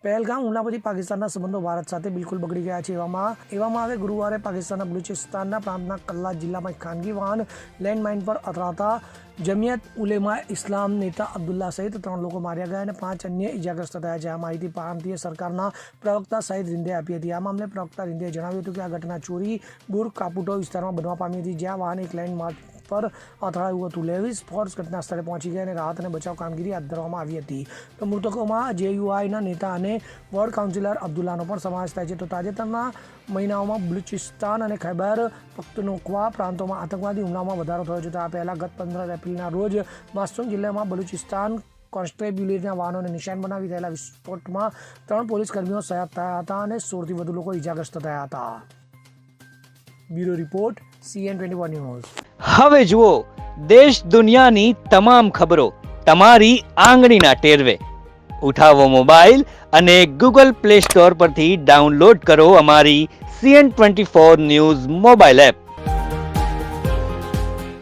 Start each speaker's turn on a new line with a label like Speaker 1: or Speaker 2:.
Speaker 1: પહેલગામ હુમલા પછી પાકિસ્તાનના સંબંધો ભારત સાથે બિલકુલ બગડી ગયા છે। એવામાં હવે ગુરુવારે પાકિસ્તાનના બલુચિસ્તાનના પ્રાંતના કલ્લા જિલ્લામાં એક ખાનગી વાહન લેન્ડમાઇન પર અથડાતા જમિયત ઉલેમા ઇસ્લામ નેતા અબ્દુલ્લા સહિત 3 લોકો માર્યા ગયા અને 5 અન્ય ઇજાગ્રસ્ત થયા છે। આ માહિતી પ્રાંતીય સરકારના પ્રવક્તા સહિત રિંદે આપી હતી। આ મામલે પ્રવક્તા રિંદે જણાવ્યું હતું કે આ ઘટના ચોરી બુર કાપુટો વિસ્તારમાં બનવા પામી હતી, જ્યાં વાહન એક લેન્ડમાર્ક પર અથડાયું હતું। લેવિસ ફોર્સ ઘટના સ્થળે પહોંચી ગયા અને રાહત અને બચાવ કામગીરી હાથ ધરવામાં આવી હતી। તો મૃતકોમાં જેયુઆઈના નેતા અને વોર્ડ કાઉન્સિલર અબ્દુલ્લાનો પણ સમાવેશ થાય છે। તો તાજેતરના મહિનાઓમાં બલુચિસ્તાન અને ખૈબર પખ્તુનખ્વા પ્રાંતોમાં આતંકવાદી હુમલામાં વધારો થયો છે। તો આ પહેલાં ગત 15 એપ્રિલના રોજ માસૂમ જિલ્લામાં બલુચિસ્તાન કોન્સ્ટેબ્યુલરીના વાહનોને નિશાન બનાવી થયેલા વિસ્ફોટમાં 3 પોલીસ કર્મીઓ શહીદ થયા હતા અને 16થી વધુ લોકો ઇજાગ્રસ્ત થયા હતા। Bureau report CN24 news.
Speaker 2: હવે જુઓ દેશ દુનિયાની તમામ ખબરો તમારી આંગળીના ટેરવે। ઉઠાવો મોબાઈલ અને ગૂગલ પ્લે સ્ટોર પરથી ડાઉનલોડ કરો અમારી CN24 ન્યૂઝ મોબાઈલ એપ।